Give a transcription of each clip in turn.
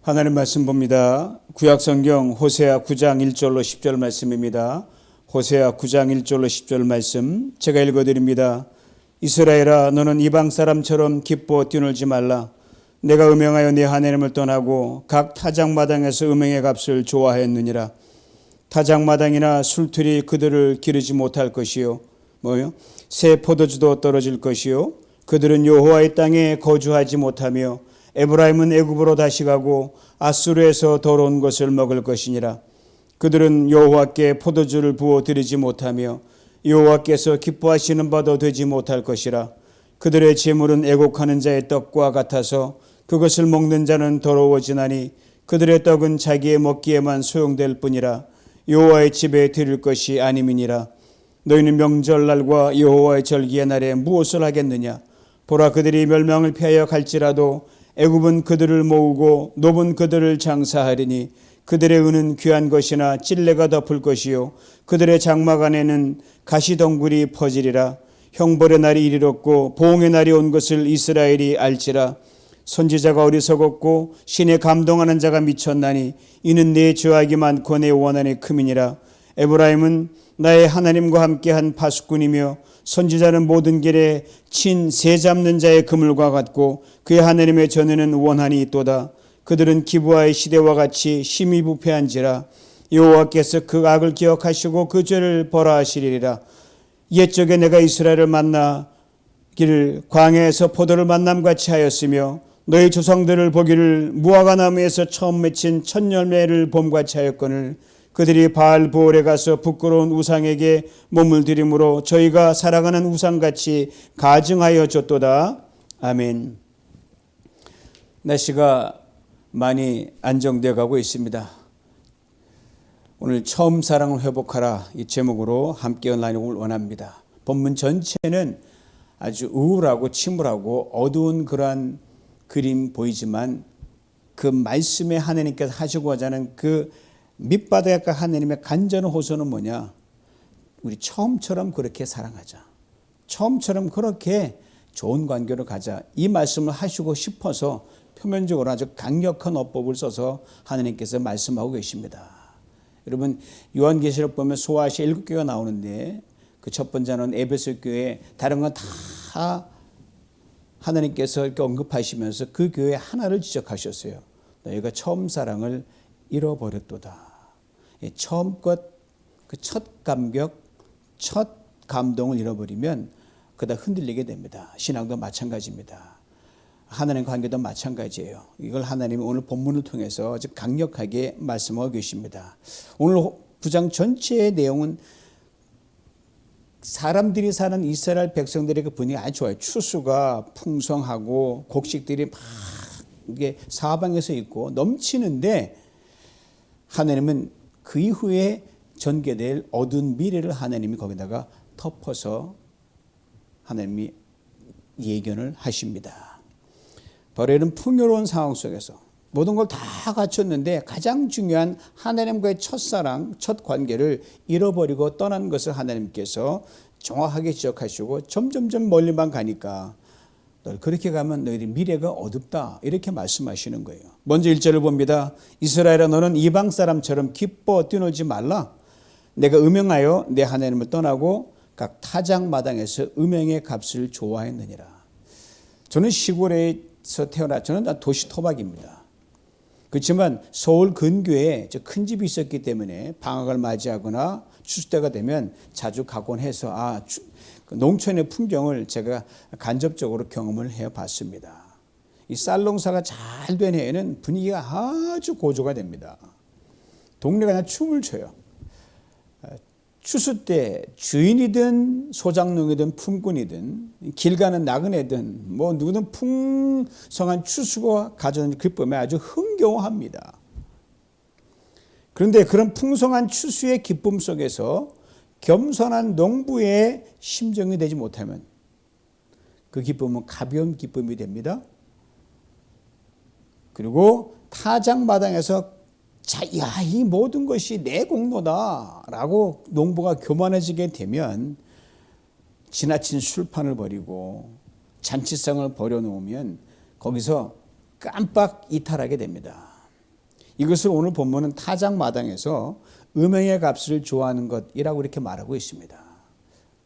하나님 말씀 봅니다. 구약성경 호세아 9장 1절로 10절 말씀입니다. 호세아 9장 1절로 10절 말씀 제가 읽어드립니다. 이스라엘아, 너는 이방 사람처럼 기뻐 뛰놀지 말라. 내가 음행하여 네 하나님을 떠나고 각 타작마당에서 음행의 값을 좋아하였느니라. 타작마당이나 술틀이 그들을 기르지 못할 것이요, 새 포도주도 떨어질 것이요, 그들은 여호와의 땅에 거주하지 못하며 에브라임은 애굽으로 다시 가고 아수르에서 더러운 것을 먹을 것이니라. 그들은 여호와께 포도주를 부어 드리지 못하며 여호와께서 기뻐하시는 바도 되지 못할 것이라. 그들의 재물은 애곡하는 자의 떡과 같아서 그것을 먹는 자는 더러워지나니 그들의 떡은 자기의 먹기에만 소용될 뿐이라. 여호와의 집에 드릴 것이 아님이니라. 너희는 명절날과 여호와의 절기의 날에 무엇을 하겠느냐? 보라, 그들이 멸망을 피하여 갈지라도 애굽은 그들을 모으고 노은 그들을 장사하리니 그들의 은은 귀한 것이나 찔레가 덮을 것이요, 그들의 장막 안에는 가시덩굴이 퍼지리라. 형벌의 날이 이르렀고 보응의 날이 온 것을 이스라엘이 알지라. 선지자가 어리석었고 신에 감동하는 자가 미쳤나니 이는 내 죄악이 많고 내 원한이 큼이니라. 에브라임은 나의 하나님과 함께한 파수꾼이며 선지자는 모든 길에 친 새 잡는 자의 그물과 같고 그의 하나님의 전에는 원한이 있도다. 그들은 기브아의 시대와 같이 심히 부패한지라. 여호와께서 그 악을 기억하시고 그 죄를 벌하시리라. 옛적에 내가 이스라엘을 만나기를 광야에서 포도를 만남같이 하였으며 너희 조상들을 보기를 무화과 나무에서 처음 맺힌 첫 열매를 봄같이 하였거늘 그들이 바알 보올에 가서 부끄러운 우상에게 몸을 들임으로 저희가 살아가는 우상같이 가증하여 줬도다. 아멘. 날씨가 많이 안정되어 가고 있습니다. 오늘 처음 사랑을 회복하라 이 제목으로 함께 나누길 원합니다. 본문 전체는 아주 우울하고 침울하고 어두운 그러한 그림 보이지만 그 말씀에 하나님께서 하시고자 하는 그 밑바닥에 하나님의 간절한 호소는 뭐냐? 우리 처음처럼 그렇게 사랑하자. 처음처럼 그렇게 좋은 관계로 가자. 이 말씀을 하시고 싶어서 표면적으로 아주 강력한 어법을 써서 하나님께서 말씀하고 계십니다. 여러분, 요한계시록 보면 소아시아 7교회가 나오는데 그 첫 번째는 에베소 교회, 다른 건 다 하나님께서 이렇게 언급하시면서 그 교회 하나를 지적하셨어요. 너희가 처음 사랑을 잃어버렸도다. 처음 것, 그 첫 감격, 첫 감동을 잃어버리면 그다 흔들리게 됩니다. 신앙도 마찬가지입니다. 하나님 관계도 마찬가지예요. 이걸 하나님이 오늘 본문을 통해서 아주 강력하게 말씀하고 계십니다. 오늘 9장 전체의 내용은 사람들이 사는 이스라엘 백성들의 그 분위기가 아주 좋아요. 추수가 풍성하고 곡식들이 막 이게 사방에서 있고 넘치는데 하나님은 그 이후에 전개될 어두운 미래를 하나님이 거기다가 덮어서 하나님이 예견을 하십니다. 바로 이런 풍요로운 상황 속에서 모든 걸 다 갖췄는데 가장 중요한 하나님과의 첫사랑, 첫 관계를 잃어버리고 떠난 것을 하나님께서 정확하게 지적하시고 점점점 멀리만 가니까 그렇게 가면 너희들 미래가 어둡다 이렇게 말씀하시는 거예요. 먼저 1절을 봅니다. 이스라엘아, 너는 이방 사람처럼 기뻐 뛰놀지 말라. 내가 음행하여 내 하나님을 떠나고 각 타작마당에서 음행의 값을 좋아했느니라. 저는 시골에서 저는 도시 토박입니다. 그렇지만 서울 근교에 큰 집이 있었기 때문에 방학을 맞이하거나 추수 때가 되면 자주 가곤 해서 농촌의 풍경을 제가 간접적으로 경험을 해봤습니다. 이 쌀농사가 잘 된 해에는 분위기가 아주 고조가 됩니다. 동네가 그냥 춤을 춰요. 추수 때 주인이든 소작농이든 품꾼이든 길 가는 나그네든 누구든 풍성한 추수가 가져오는 기쁨에 아주 흥겨워합니다. 그런데 그런 풍성한 추수의 기쁨 속에서 겸손한 농부의 심정이 되지 못하면 그 기쁨은 가벼운 기쁨이 됩니다. 그리고 타작마당에서 이 모든 것이 내 공로다라고 농부가 교만해지게 되면 지나친 술판을 버리고 잔치상을 버려놓으면 거기서 깜빡 이탈하게 됩니다. 이것을 오늘 본문은 타작마당에서 음행의 값을 좋아하는 것이라고 이렇게 말하고 있습니다.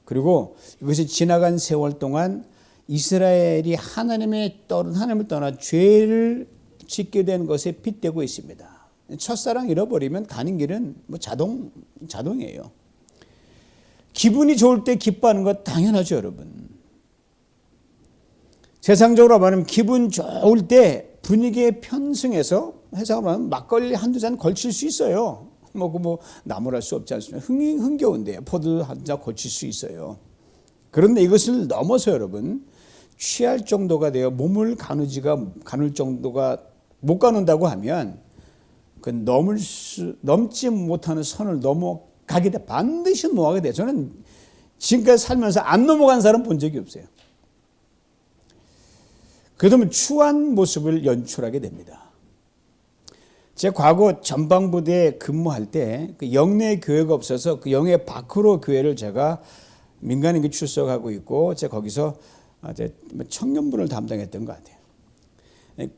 그리고 이것이 지나간 세월 동안 이스라엘이 하나님을 떠나 죄를 짓게 된 것에 빗대고 있습니다. 첫사랑 잃어버리면 가는 길은 뭐 자동이에요. 기분이 좋을 때 기뻐하는 것 당연하죠, 여러분. 세상적으로 말하면 기분 좋을 때 분위기에 편승해서 세상으로 말하면 막걸리 한두 잔 걸칠 수 있어요. 뭐 나무랄 수 없지 않습니까? 흥겨운데 포도 한 잔 걸칠 수 있어요. 그런데 이것을 넘어서 여러분 취할 정도가 되어 몸을 가눌 정도가 못 가는다고 하면 그 넘지 못하는 선을 넘어가게 돼. 반드시 넘어가게 돼. 저는 지금까지 살면서 안 넘어간 사람 본 적이 없어요. 그러면 추한 모습을 연출하게 됩니다. 제 과거 전방부대에 근무할 때 그 영내 교회가 없어서 그 영내 밖으로 교회를 제가 민간인교 출석하고 있고 제가 거기서 청년부를 담당했던 것 같아요.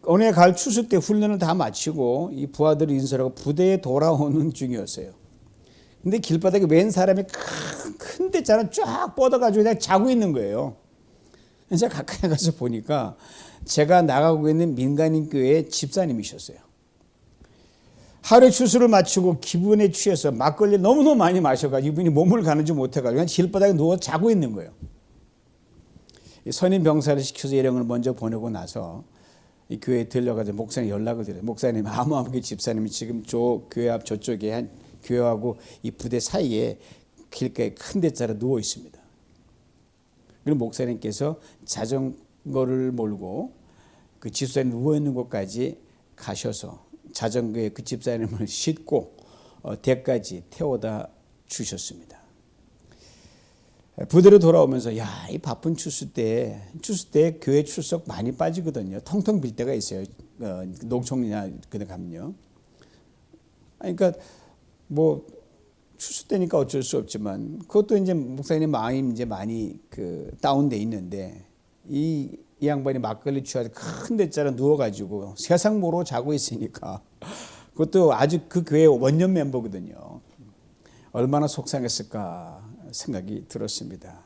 어느 해 가을 추수 때 훈련을 다 마치고 이 부하들을 인솔하고 부대에 돌아오는 중이었어요. 근데 길바닥에 웬 사람이 큰 데짜를 쫙 뻗어가지고 그냥 자고 있는 거예요. 제가 가까이 가서 보니까 제가 나가고 있는 민간인 교회의 집사님이셨어요. 하루에 추수를 마치고 기분에 취해서 막걸리 너무너무 많이 마셔가지고 이분이 몸을 가누지 못해가지고 그냥 길바닥에 누워 자고 있는 거예요. 선임 병사를 시켜서 예령을 먼저 보내고 나서 이 교회에 들려가지고 목사님 연락을 드려요. 목사님 아무개 집사님이 지금 저 교회 앞 저쪽에 한 교회하고 이 부대 사이에 길가에 큰 데짜리 누워 있습니다. 그리고 목사님께서 자전거를 몰고 그 집사님 누워 있는 곳까지 가셔서 자전거에 그 집사님을 싣고 댁까지 태워다 주셨습니다. 부대로 돌아오면서 이 바쁜 추수 때 교회 출석 많이 빠지거든요. 텅텅 빌 때가 있어요. 농촌이나 그데 가면요. 그러니까 뭐 추수 때니까 어쩔 수 없지만 그것도 이제 목사님 마음이 이제 많이 다운돼 있는데 이 양반이 막걸리 취해서 큰 데짜리 누워가지고 세상 모르고 자고 있으니까 그것도 아주 그 교회 원년 멤버거든요. 얼마나 속상했을까 생각이 들었습니다.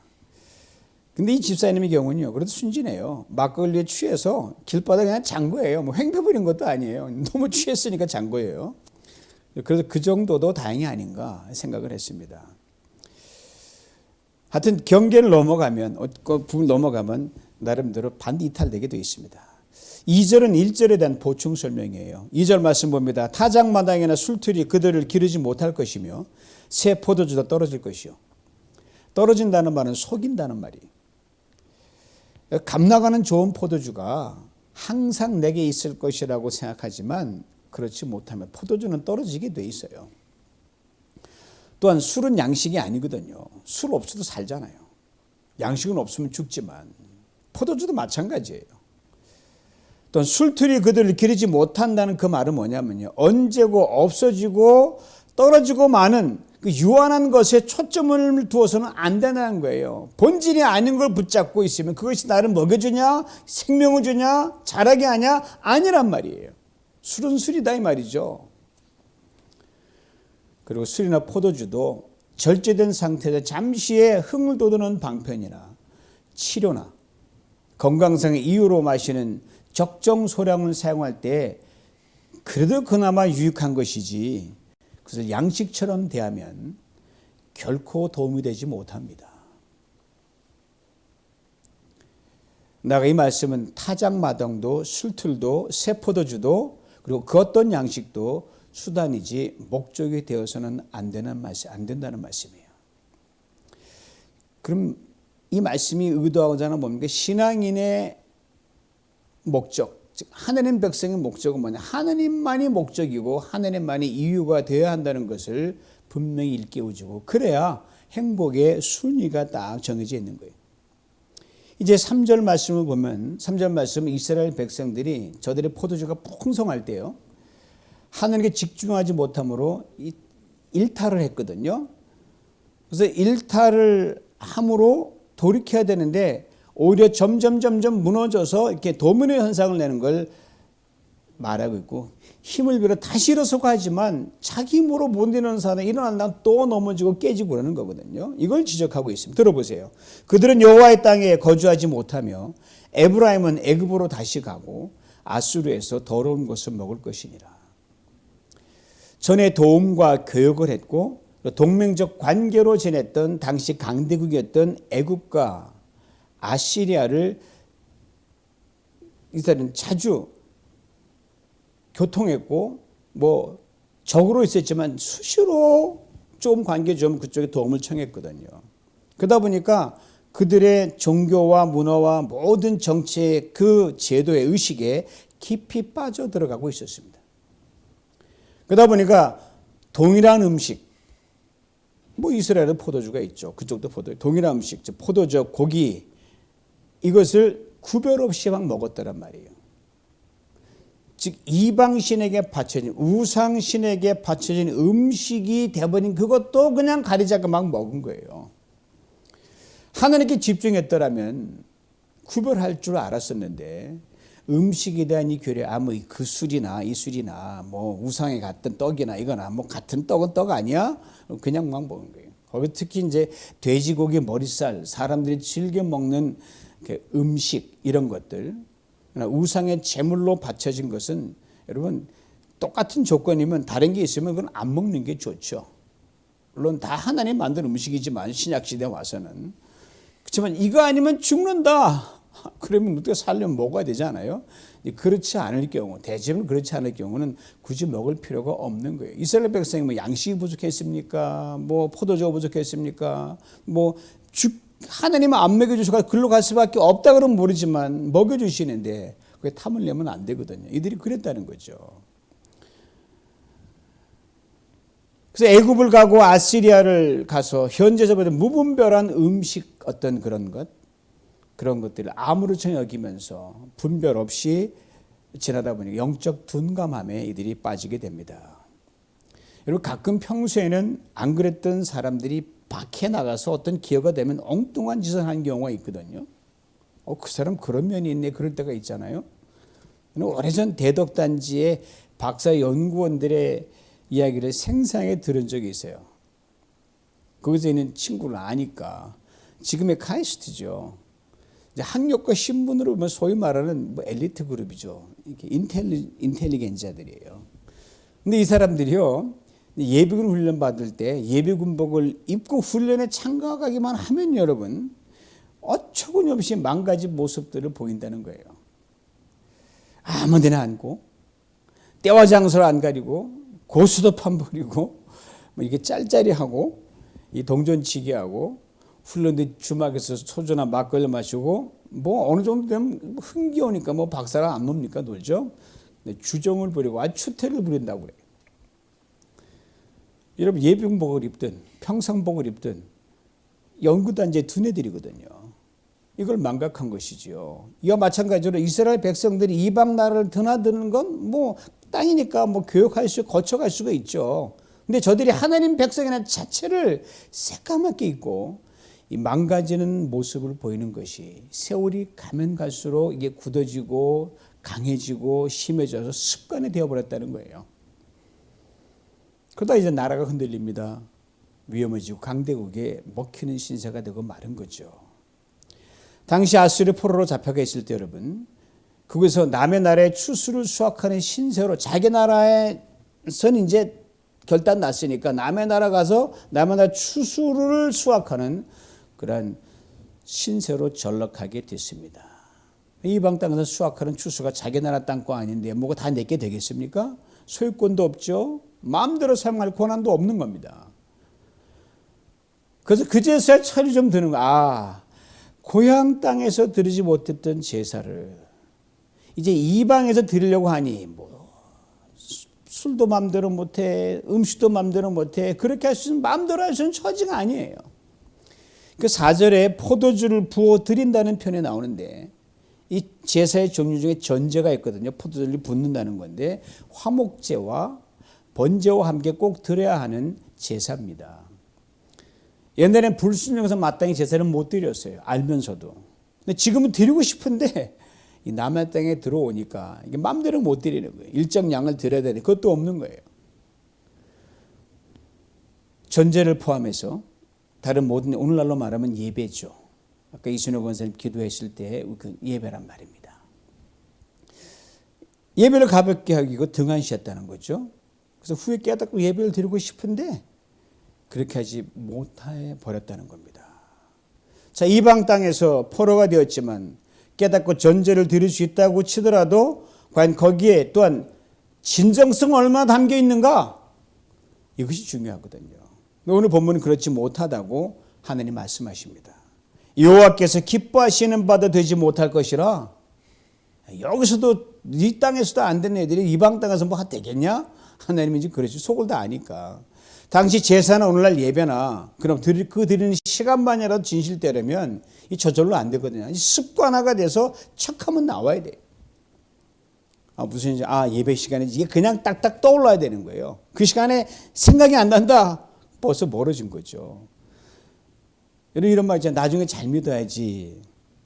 근데 이 집사님의 경우는요, 그래도 순진해요. 막걸리에 취해서 길바닥에 그냥 잔 거예요. 뭐 횡패 부린 것도 아니에요. 너무 취했으니까 잔 거예요. 그래서 그 정도도 다행이 아닌가 생각을 했습니다. 하여튼 경계를 넘어가면 나름대로 반이탈되게 되어 있습니다. 2절은 1절에 대한 보충 설명이에요. 2절 말씀 봅니다. 타작마당이나 술틀이 그들을 기르지 못할 것이며 새 포도주도 떨어질 것이요. 떨어진다는 말은 속인다는 말이에요. 값나가는 좋은 포도주가 항상 내게 있을 것이라고 생각하지만 그렇지 못하면 포도주는 떨어지게 돼 있어요. 또한 술은 양식이 아니거든요. 술 없어도 살잖아요. 양식은 없으면 죽지만 포도주도 마찬가지예요. 또한 술틀이 그들을 기르지 못한다는 그 말은 뭐냐면요. 언제고 없어지고 떨어지고 마는 그 유한한 것에 초점을 두어서는 안 된다는 거예요. 본질이 아닌 걸 붙잡고 있으면 그것이 나를 먹여주냐, 생명을 주냐, 자라게 하냐, 아니란 말이에요. 술은 술이다 이 말이죠. 그리고 술이나 포도주도 절제된 상태에서 잠시의 흥을 돋우는 방편이나 치료나 건강상의 이유로 마시는 적정 소량을 사용할 때 그래도 그나마 유익한 것이지 그래서 양식처럼 대하면 결코 도움이 되지 못합니다. 나가 이 말씀은 타작마당도 술틀도 새포도주도 그리고 그 어떤 양식도 수단이지 목적이 되어서는 안 된다는 말씀이에요. 그럼 이 말씀이 의도하고자 하는 뭡니까? 신앙인의 목적, 즉 하나님 백성의 목적은 뭐냐? 하나님만이 목적이고 하나님만이 이유가 되어야 한다는 것을 분명히 일깨워주고 그래야 행복의 순위가 딱 정해져 있는 거예요. 이제 3절 말씀을 보면 3절 말씀은 이스라엘 백성들이 저들의 포도주가 풍성할 때요. 하나님께 집중하지 못함으로 일탈을 했거든요. 그래서 일탈을 함으로 돌이켜야 되는데 오히려 점점 무너져서 이렇게 도미노 현상을 내는 걸 말하고 있고 힘을 빌어 다시 일어서고 하지만 자기 힘으로 못 일어나는 사람은 일어난다면 또 넘어지고 깨지고 그러는 거거든요. 이걸 지적하고 있습니다. 들어보세요. 그들은 여호와의 땅에 거주하지 못하며 에브라임은 애굽으로 다시 가고 아수르에서 더러운 것을 먹을 것이니라. 전에 도움과 교역을 했고 동맹적 관계로 지냈던 당시 강대국이었던 애굽과 아시리아를 이스라엘은 자주 교통했고 뭐 적으로 있었지만 수시로 좀 관계 좀 그쪽에 도움을 청했거든요. 그러다 보니까 그들의 종교와 문화와 모든 정치의 그 제도의 의식에 깊이 빠져 들어가고 있었습니다. 그러다 보니까 동일한 음식, 뭐 이스라엘은 포도주가 있죠. 그쪽도 포도, 동일한 음식, 포도주, 고기 이것을 구별 없이 막 먹었다란 말이에요. 즉 이방신에게 바쳐진 우상신에게 바쳐진 음식이 돼버린 그것도 그냥 가리자가 막 먹은 거예요. 하나님께 집중했더라면 구별할 줄 알았었는데 음식에 대한 이 교례, 뭐 그 술이나 이 술이나 뭐 우상에 같은 떡이나 이거나 뭐 같은 떡은 떡 아니야? 그냥 막 먹은 거예요. 거기 특히 이제 돼지고기 머리살, 사람들이 즐겨 먹는 그 음식 이런 것들, 우상의 제물로 바쳐진 것은 여러분 똑같은 조건이면 다른 게 있으면 그건 안 먹는 게 좋죠. 물론 다 하나님 만든 음식이지만 신약시대에 와서는 그렇지만 이거 아니면 죽는다. 그러면 어떻게 살려면 먹어야 되잖아요. 그렇지 않을 경우, 대체로 그렇지 않을 경우는 굳이 먹을 필요가 없는 거예요. 이스라엘 백성이 뭐 양식이 부족했습니까? 뭐 포도주가 부족했습니까? 뭐 하나님은 안 먹여주셔서 글로 갈 수밖에 없다 그러면 모르지만 먹여주시는데 그게 탐을 내면 안 되거든요. 이들이 그랬다는 거죠. 그래서 애굽을 가고 아시리아를 가서 현재적으로 무분별한 음식 어떤 그런 것들을 아무렇지 여기면서 분별 없이 지나다 보니 영적 둔감함에 이들이 빠지게 됩니다. 여러분 가끔 평소에는 안 그랬던 사람들이 밖에 나가서 어떤 기회가 되면 엉뚱한 짓을 하는 경우가 있거든요. 그 사람 그런 면이 있네 그럴 때가 있잖아요. 오래전 대덕단지의 박사 연구원들의 이야기를 생생하게 들은 적이 있어요. 거기서 있는 친구를 아니까 지금의 카이스트죠. 학력과 신분으로 보면 소위 말하는 뭐 엘리트 그룹이죠. 이렇게 인텔리겐자들이에요. 근데 이 사람들이요. 예비군 훈련 받을 때 예비군복을 입고 훈련에 참가하기만 하면 여러분 어처구니없이 망가진 모습들을 보인다는 거예요. 아무 데나 앉고 때와 장소를 안 가리고 고스톱판 버리고 뭐 이게 짤짤이하고 이 동전치기 하고 훈련대 주막에서 소주나 막걸리 마시고 뭐 어느 정도 되면 흥겨우니까 뭐 박사랑 안 놉니까 놀죠. 주정을 부리고 아주 추태를 부린다고 그래요. 여러분 예비군복을 입든 평상복을 입든 연구단지의 두뇌들이거든요. 이걸 망각한 것이지요. 이와 마찬가지로 이스라엘 백성들이 이방 나라를 드나드는 건 뭐 땅이니까 뭐 교역할 수 거쳐갈 수가 있죠. 근데 저들이 하나님 백성이라는 자체를 새까맣게 입고 이 망가지는 모습을 보이는 것이 세월이 가면 갈수록 이게 굳어지고 강해지고 심해져서 습관이 되어버렸다는 거예요. 그러다 이제 나라가 흔들립니다. 위험해지고 강대국에 먹히는 신세가 되고 마른 거죠. 당시 아수르 포로로 잡혀가 있을 때 여러분 거기서 남의 나라의 추수를 수확하는 신세로 자기 나라에서는 이제 결단 났으니까 남의 나라 가서 남의 나라 추수를 수확하는 그러한 신세로 전락하게 됐습니다. 이방 땅에서 수확하는 추수가 자기 나라 땅거 아닌데 뭐가 다 내게 되겠습니까? 소유권도 없죠. 마음대로 사용할 권한도 없는 겁니다. 그래서 그제서야 철이 좀 드는 거야. 고향 땅에서 드리지 못했던 제사를 이제 이방에서 드리려고 하니 뭐 술도 마음대로 못해, 음식도 마음대로 못해. 그렇게 할 수 있는 마음대로 할 수 있는 처지가 아니에요. 그 4절에 포도주를 부어 드린다는 표현이 나오는데 이 제사의 종류 중에 전제가 있거든요. 포도주를 붓는다는 건데 화목제와 번제와 함께 꼭 드려야 하는 제사입니다. 옛날엔 불순종해서 마땅히 제사를 못 드렸어요. 알면서도. 근데 지금은 드리고 싶은데 이 남의 땅에 들어오니까 이게 마음대로 못 드리는 거예요. 일정 양을 드려야 되는데 그것도 없는 거예요. 전제를 포함해서 다른 모든 오늘날로 말하면 예배죠. 아까 이순혁 원사님 기도했을 때 그 예배란 말입니다. 예배를 가볍게 하기고 등한시했다는 거죠. 그래서 후에 깨닫고 예배를 드리고 싶은데 그렇게 하지 못해 버렸다는 겁니다. 자, 이방 땅에서 포로가 되었지만 깨닫고 전제를 드릴 수 있다고 치더라도 과연 거기에 또한 진정성 얼마나 담겨 있는가? 이것이 중요하거든요. 오늘 본문은 그렇지 못하다고 하나님 말씀하십니다. 여호와께서 기뻐하시는 바도 되지 못할 것이라. 여기서도 이 땅에서도 안 되는 애들이 이방 땅에서 뭐 되겠냐? 하나님이 지금 그러지 속을 다 아니까. 당시 제사나 오늘날 예배나 그럼 그 드리는 시간만이라도 진실되려면 이 저절로 안 되거든요. 습관화가 돼서 척하면 나와야 돼요. 무슨 예배 시간에 이게 그냥 딱딱 떠올라야 되는 거예요. 그 시간에 생각이 안 난다. 벌써 멀어진 거죠. 이런 말 있잖아요. 나중에 잘 믿어야지.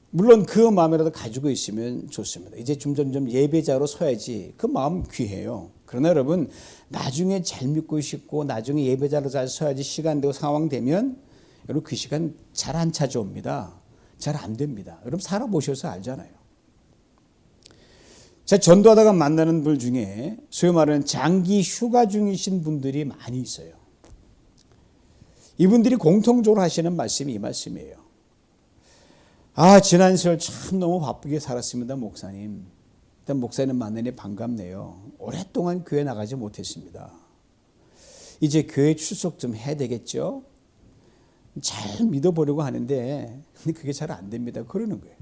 물론 그 마음이라도 가지고 있으면 좋습니다. 이제 점점 예배자로 서야지. 그 마음 귀해요. 그러나 여러분 나중에 잘 믿고 싶고 나중에 예배자로 잘 서야지 시간 되고 상황 되면 여러분 그 시간 잘 안 찾아옵니다. 잘 안 됩니다. 여러분 살아보셔서 알잖아요. 제가 전도하다가 만나는 분 중에 소위 말하는 장기 휴가 중이신 분들이 많이 있어요. 이분들이 공통적으로 하시는 말씀이 이 말씀이에요. 지난 세월 참 너무 바쁘게 살았습니다, 목사님. 일단 목사님 만나니 반갑네요. 오랫동안 교회 나가지 못했습니다. 이제 교회 출석 좀 해야 되겠죠? 잘 믿어보려고 하는데 근데 그게 잘 안 됩니다. 그러는 거예요.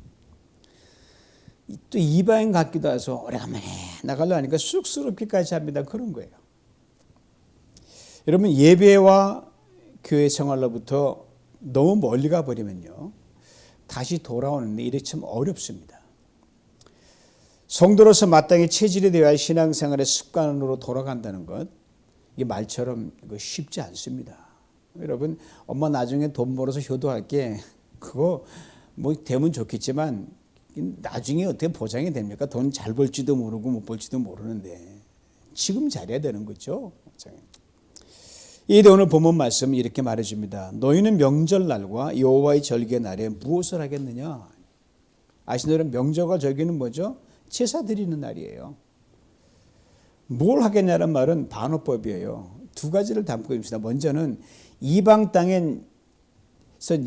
또 이방인 같기도 해서 오래간만에 나가려고 하니까 쑥스럽기까지 합니다. 그런 거예요. 여러분 예배와 교회 생활로부터 너무 멀리 가버리면요. 다시 돌아오는데 이게 참 어렵습니다. 성도로서 마땅히 체질이 되어야 할 신앙생활의 습관으로 돌아간다는 것, 이게 말처럼 쉽지 않습니다. 여러분, 엄마 나중에 돈 벌어서 효도할게. 그거 뭐 되면 좋겠지만 나중에 어떻게 보장이 됩니까? 돈 잘 벌지도 모르고 못 벌지도 모르는데 지금 잘해야 되는 거죠. 이에 오늘 본문 말씀 이렇게 말해줍니다. 너희는 명절날과 여호와의 절기의 날에 무엇을 하겠느냐? 아시는 명절과 절기는 뭐죠? 제사 드리는 날이에요. 뭘 하겠냐는 말은 반어법이에요. 두 가지를 담고 있습니다. 먼저는 이방 땅엔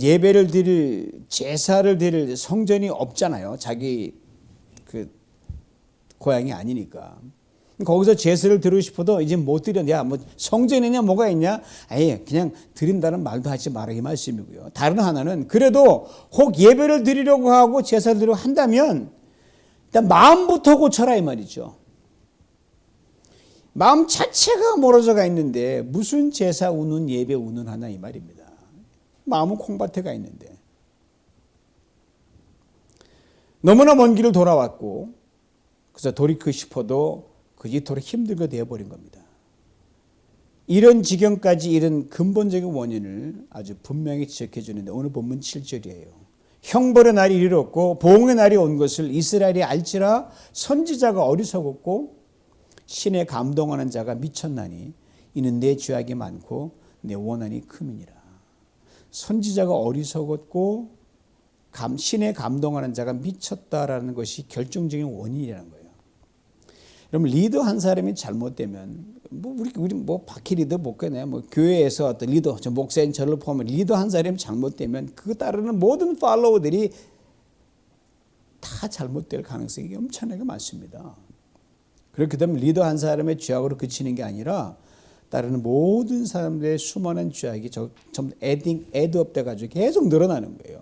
예배를 드릴 제사를 드릴 성전이 없잖아요. 자기 그 고향이 아니니까. 거기서 제사를 드리고 싶어도 이제 못 드렸냐, 뭐 성전이냐 뭐가 있냐, 그냥 드린다는 말도 하지 마라 이 말씀이고요. 다른 하나는 그래도 혹 예배를 드리려고 하고 제사를 드리려고 한다면 일단 마음부터 고쳐라 이 말이죠. 마음 자체가 멀어져가 있는데 무슨 제사 우는 예배 우는 하나 이 말입니다. 마음은 콩밭에가 있는데 너무나 먼 길을 돌아왔고 그래서 돌이키고 싶어도 이토록 힘들게 되어버린 겁니다. 이런 지경까지 이른 근본적인 원인을 아주 분명히 지적해 주는데 오늘 본문 7절이에요. 형벌의 날이 이르렀고 보응의 날이 온 것을 이스라엘이 알지라 선지자가 어리석었고 신에 감동하는 자가 미쳤나니 이는 내 죄악이 많고 내 원한이 큼이니라. 선지자가 어리석었고 신에 감동하는 자가 미쳤다라는 것이 결정적인 원인이라는 거예요. 그럼 리더 한 사람이 잘못되면 우리 박희 리더 못겠네. 교회에서 어떤 리더, 저 목사인 저를 포함한 리더 한 사람이 잘못되면 그 따르는 모든 팔로워들이 다 잘못될 가능성이 엄청나게 많습니다. 그렇게 되면 리더 한 사람의 죄악으로 그치는 게 아니라 따르는 모든 사람들의 수많은 죄악이 전부 애드업 돼가지고 계속 늘어나는 거예요.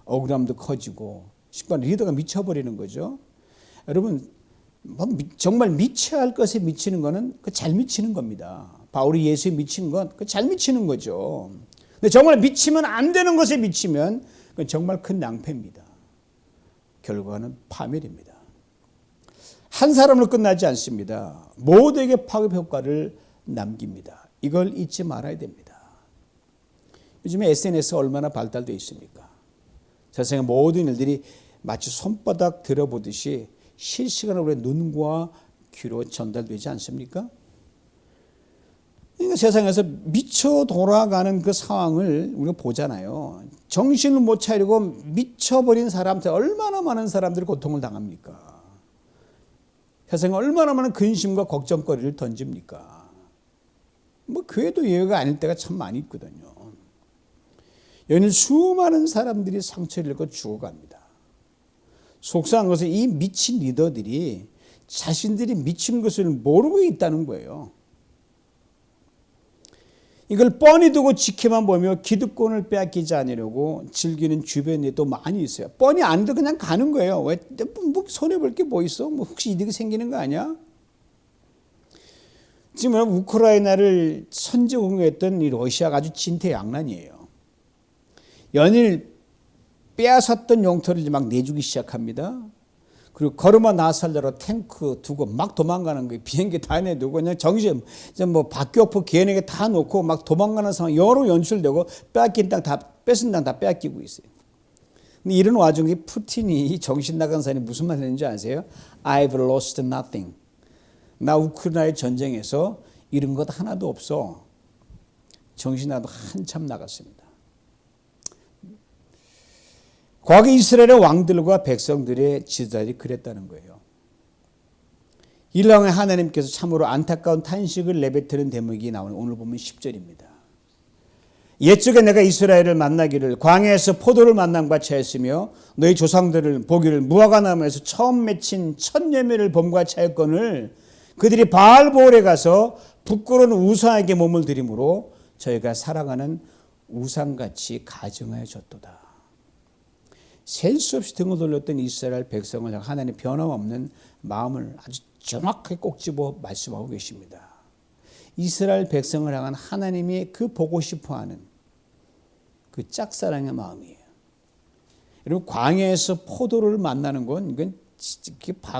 억울함도 커지고 식반 리더가 미쳐버리는 거죠. 여러분 정말 미쳐야 할 것에 미치는 거는 잘 미치는 겁니다. 바울이 예수에 미친 건 잘 미치는 거죠. 근데 정말 미치면 안 되는 것에 미치면 그건 정말 큰 낭패입니다. 결과는 파멸입니다. 한 사람으로 끝나지 않습니다. 모두에게 파급 효과를 남깁니다. 이걸 잊지 말아야 됩니다. 요즘에 SNS가 얼마나 발달되어 있습니까? 세상의 모든 일들이 마치 손바닥 들어보듯이 실시간으로 우리의 눈과 귀로 전달되지 않습니까? 그러니까 세상에서 미쳐 돌아가는 그 상황을 우리가 보잖아요. 정신을 못 차리고 미쳐버린 사람들, 얼마나 많은 사람들이 고통을 당합니까? 세상에 얼마나 많은 근심과 걱정거리를 던집니까? 뭐 교회도 예외가 아닐 때가 참 많이 있거든요. 여기는 수많은 사람들이 상처를 입고 죽어갑니다. 속상한 것은 이 미친 리더들이 자신들이 미친 것을 모르고 있다는 거예요. 이걸 뻔히 두고 지켜만 보며 기득권을 빼앗기지 않으려고 즐기는 주변에 또 많이 있어요. 뻔히 안 돼 그냥 가는 거예요. 왜 뭐 손해볼 게 뭐 있어? 뭐 혹시 이득이 생기는 거 아니야? 지금 우크라이나를 선제 공격했던 이 러시아가 아주 진퇴양난이에요. 연일 빼앗았던 용토를 막 내주기 시작합니다. 그리고 걸음마 나살려로 탱크 두고 막 도망가는 거예요. 비행기 다 내두고 그냥 정신 뭐 박격포 기어내게 다 놓고 막 도망가는 상황 여러 연출되고 빼앗긴 땅 다 뺏은 땅 다 빼앗기고 있어요. 근데 이런 와중에 푸틴이 정신 나간 사람이 무슨 말 했는지 아세요? I've lost nothing. 나 우크라이나 전쟁에서 잃은 것 하나도 없어. 정신 나도 한참 나갔습니다. 과거 이스라엘의 왕들과 백성들의 지도자들이 그랬다는 거예요. 일왕의 하나님께서 참으로 안타까운 탄식을 내뱉는 대목이 나오는 오늘 보면 10절입니다. 옛적에 내가 이스라엘을 만나기를 광야에서 포도를 만남과 차였으며 너희 조상들을 보기를 무화과 나무에서 처음 맺힌 첫 열매를 봄과 차였거늘 그들이 바알보올에 가서 부끄러운 우상에게 몸을 들이므로 저희가 사랑하는 우상같이 가증하여 졌도다. 셀 수 없이 등을 돌렸던 이스라엘 백성을 하나님 변함없는 마음을 아주 정확하게 꼭 집어 말씀하고 계십니다. 이스라엘 백성을 향한 하나님이 그 보고 싶어하는 그 짝사랑의 마음이에요. 여러분 광야에서 포도를 만나는 건 이건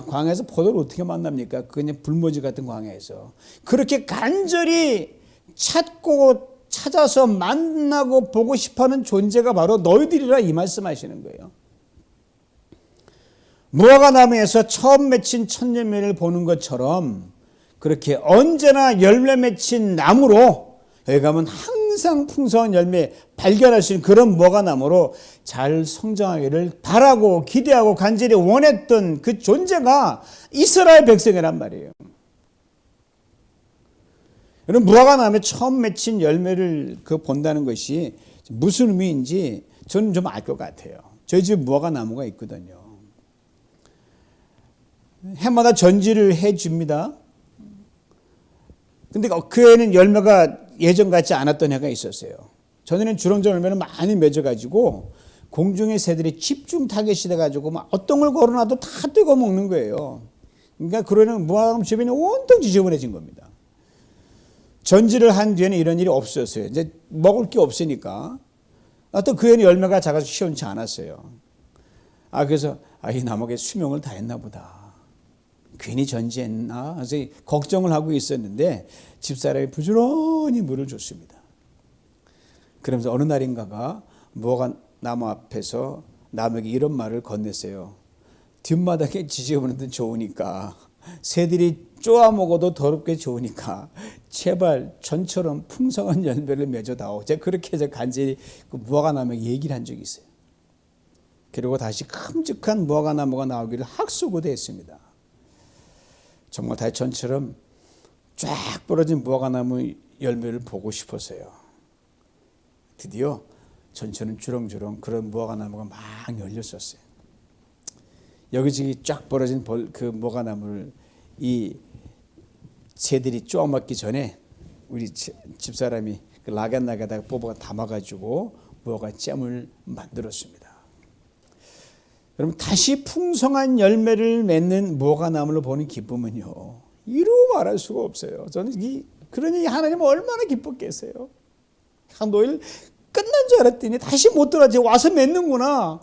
광야에서 포도를 어떻게 만납니까? 그냥 불모지 같은 광야에서 그렇게 간절히 찾고 찾아서 만나고 보고 싶어하는 존재가 바로 너희들이라 이 말씀하시는 거예요. 무화과 나무에서 처음 맺힌 첫 열매를 보는 것처럼 그렇게 언제나 열매 맺힌 나무로 여기 가면 항상 풍성한 열매 발견할 수 있는 그런 무화과 나무로 잘 성장하기를 바라고 기대하고 간절히 원했던 그 존재가 이스라엘 백성이란 말이에요. 여러분 무화과 나무에 처음 맺힌 열매를 본다는 것이 무슨 의미인지 저는 좀 알 것 같아요. 저희 집에 무화과 나무가 있거든요. 해마다 전지를 해줍니다. 근데 그 해는 열매가 예전 같지 않았던 해가 있었어요. 전에는 주렁주렁 열매는 많이 맺어가지고 공중의 새들이 집중 타겟이 돼가지고 막 어떤 걸 걸어놔도 다 뜯어 먹는 거예요. 그러니까 그러는 무화과 주변이 온통 지저분해진 겁니다. 전지를 한 뒤에는 이런 일이 없었어요. 이제 먹을 게 없으니까. 또 그 해는 열매가 작아서 시원치 않았어요. 그래서 이 나무에 수명을 다했나 보다. 괜히 전지했나? 그래서 걱정을 하고 있었는데 집사람이 부지런히 물을 줬습니다. 그러면서 어느 날인가가 무화과 나무 앞에서 남에게 이런 말을 건넸어요. 뒷마당에 지저분해도 좋으니까 새들이 쪼아 먹어도 더럽게 좋으니까 제발 전처럼 풍성한 열매를 맺어다오. 제가 그렇게 해서 간절히 그 무화과 나무에게 얘기를 한 적이 있어요. 그리고 다시 큼직한 무화과 나무가 나오기를 학수고대했습니다. 정말 다시 전처럼 쫙 벌어진 무화과 나무 열매를 보고 싶었어요. 드디어 전처는 주렁주렁 그런 무화과 나무가 막 열렸었어요. 여기저기 쫙 벌어진 그 무화과 나무를 이 새들이 쪼아먹기 전에 우리 집사람이 그 나긋나긋하게 뽑아 담아가지고 무화과 잼을 만들었습니다. 여러분 다시 풍성한 열매를 맺는 무화과 나무를 보는 기쁨은요 이루 말할 수가 없어요. 저는 그러니 하나님은 얼마나 기뻤겠어요. 한 노일 끝난 줄 알았더니 다시 못 돌아지 와서 맺는구나.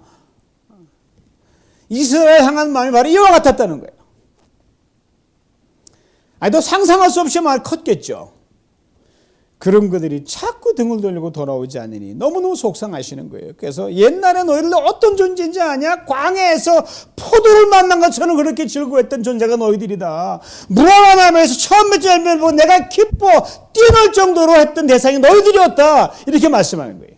이스라엘 향한 마음이 바로 이와 같았다는 거예요. 또 상상할 수 없이 말 컸겠죠. 그런 그들이 자꾸 등을 돌리고 돌아오지 않으니 너무너무 속상하시는 거예요. 그래서 옛날에 너희들 어떤 존재인지 아냐? 광야에서 포도를 만난 것처럼 그렇게 즐거워했던 존재가 너희들이다. 무화과 나무에서 처음 맺은 열매를 보고 내가 기뻐 뛰놀 정도로 했던 대상이 너희들이었다. 이렇게 말씀하는 거예요.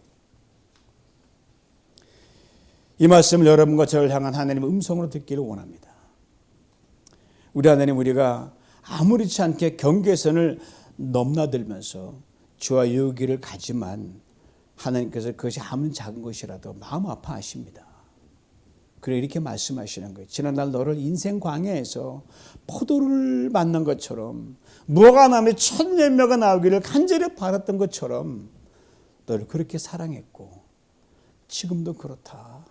이 말씀을 여러분과 저를 향한 하나님의 음성으로 듣기를 원합니다. 우리 하나님, 우리가 아무렇지 않게 경계선을 넘나들면서 주와 유기를 가지만 하나님께서 그것이 아무리 작은 것이라도 마음 아파하십니다. 그래 이렇게 말씀하시는 거예요. 지난날 너를 인생 광야에서 포도를 만난 것처럼 무화과 나무에 첫 열매가 나오기를 간절히 바랐던 것처럼 너를 그렇게 사랑했고 지금도 그렇다.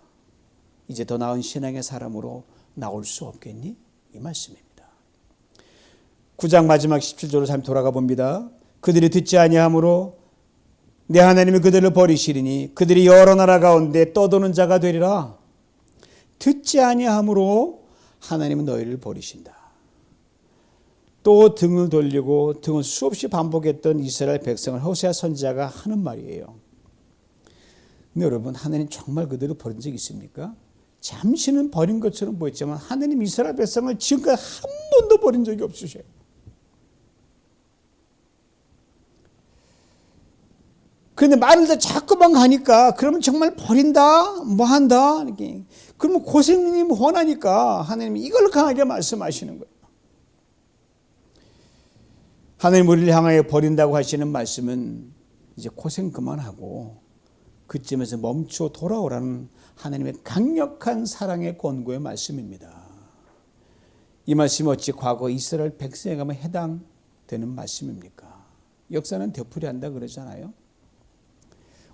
이제 더 나은 신앙의 사람으로 나올 수 없겠니? 이 말씀입니다. 9장 마지막 17절로 잠시 돌아가 봅니다. 그들이 듣지 아니하므로 내 하나님이 그들을 버리시리니 그들이 여러 나라 가운데 떠도는 자가 되리라. 듣지 아니하므로 하나님은 너희를 버리신다. 또 등을 돌리고 등을 수없이 반복했던 이스라엘 백성을 호세아 선지자가 하는 말이에요. 근데 여러분, 하나님 정말 그들을 버린 적 있습니까? 잠시는 버린 것처럼 보였지만 하나님 이스라엘 백성을 지금까지 한 번도 버린 적이 없으셔요. 그런데 말을 더 자꾸만 가니까 그러면 정말 버린다? 뭐 한다? 이렇게. 그러면 고생이 훤하니까 하나님이 이걸 강하게 말씀하시는 거예요. 하나님 우리를 향하여 버린다고 하시는 말씀은 이제 고생 그만하고 그쯤에서 멈춰 돌아오라는 하나님의 강력한 사랑의 권고의 말씀입니다. 이 말씀이 어찌 과거 이스라엘 백성에게만 해당되는 말씀입니까? 역사는 되풀이한다 그러잖아요.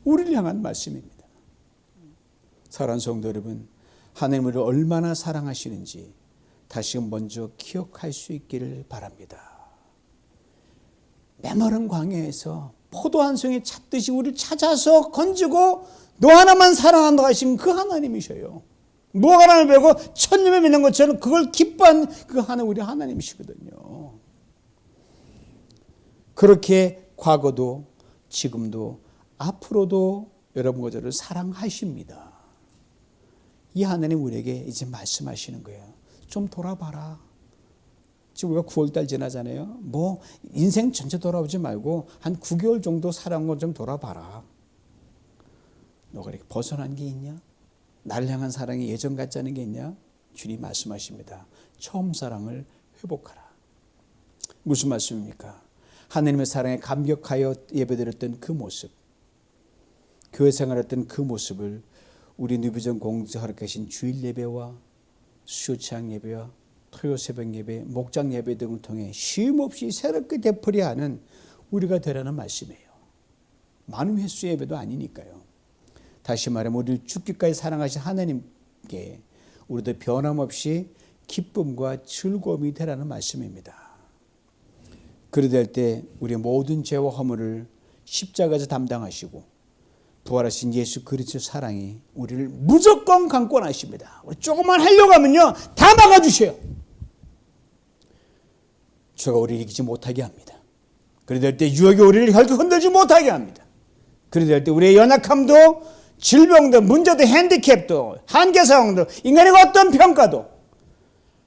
우리를 향한 말씀입니다. 사랑하는 성도 여러분, 하나님 우리를 얼마나 사랑하시는지 다시금 먼저 기억할 수 있기를 바랍니다. 메마른 광야에서 포도 한 송이 찾듯이 우리를 찾아서 건지고 너 하나만 사랑한다 하신 그 하나님이셔요. 무화과나무를 베고 천년을 맺는 것처럼 그걸 기뻐한 그 하나님, 우리 하나님이시거든요. 그렇게 과거도 지금도 앞으로도 여러분과 저를 사랑하십니다. 이 하나님 우리에게 이제 말씀하시는 거예요. 좀 돌아봐라. 지금 우리가 9월달 지나잖아요. 뭐 인생 전체 돌아오지 말고 한 9개월 정도 살아온 건 좀 돌아봐라. 너가 이렇게 벗어난 게 있냐? 나를 향한 사랑이 예전 같지 않은 게 있냐? 주님 말씀하십니다. 처음 사랑을 회복하라. 무슨 말씀입니까? 하나님의 사랑에 감격하여 예배드렸던 그 모습, 교회 생활했던 그 모습을 우리 누비전 공동체 허락하신 주일 예배와 수요창 예배와 토요 새벽 예배, 목장 예배 등을 통해 쉼없이 새롭게 되풀이하는 우리가 되라는 말씀이에요. 많은 횟수 예배도 아니니까요. 다시 말하면 우리를 죽기까지 사랑하신 하나님께 우리도 변함없이 기쁨과 즐거움이 되라는 말씀입니다. 그리 될 때 우리의 모든 죄와 허물을 십자가에서 담당하시고 부활하신 예수 그리스도의 사랑이 우리를 무조건 강권하십니다. 우리 조금만 하려고 하면요 다 막아주셔요. 죄가 우리를 이기지 못하게 합니다. 그리 될 때 유혹이 우리를 결코 흔들지 못하게 합니다. 그리 될 때 우리의 연약함도 질병도 문제도 핸디캡도 한계사항도 인간의 어떤 평가도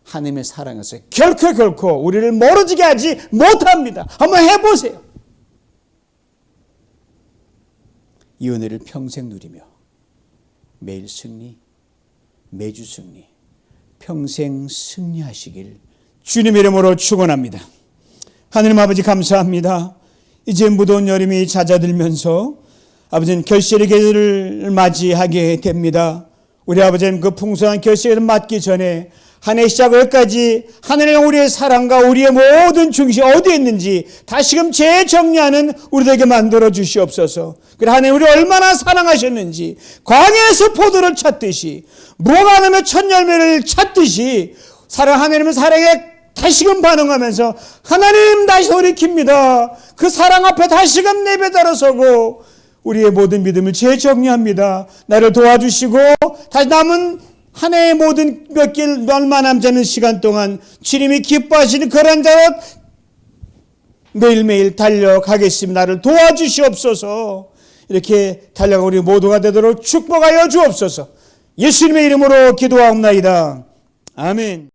하나님의 사랑에서 결코 우리를 멀어지게 하지 못합니다. 한번 해보세요. 이 은혜를 평생 누리며 매일 승리, 매주 승리, 평생 승리하시길 주님의 이름으로 축원합니다. 하나님 아버지 감사합니다. 이제 무더운 여름이 잦아들면서 아버지는 결실의 계절을 맞이하게 됩니다. 우리 아버지는 그 풍성한 결실을 맞기 전에 한 해 시작을까지 하나님 우리의 사랑과 우리의 모든 중심이 어디에 있는지 다시금 재정리하는 우리에게 만들어 주시옵소서. 그래 하나님 우리 얼마나 사랑하셨는지 광야에서 포도를 찾듯이 무화과나무의 첫 열매를 찾듯이 사랑 하나님의 사랑에 다시금 반응하면서 하나님 다시 돌이킵니다. 그 사랑 앞에 다시금 내배달아 서고 우리의 모든 믿음을 재정리합니다. 나를 도와주시고 다시 남은 한 해의 모든 몇 길 얼마 남지 않은 시간 동안 주님이 기뻐하시는 그런 자로 매일매일 달려가겠습니다. 나를 도와주시옵소서. 이렇게 달려가 우리 모두가 되도록 축복하여 주옵소서. 예수님의 이름으로 기도하옵나이다. 아멘.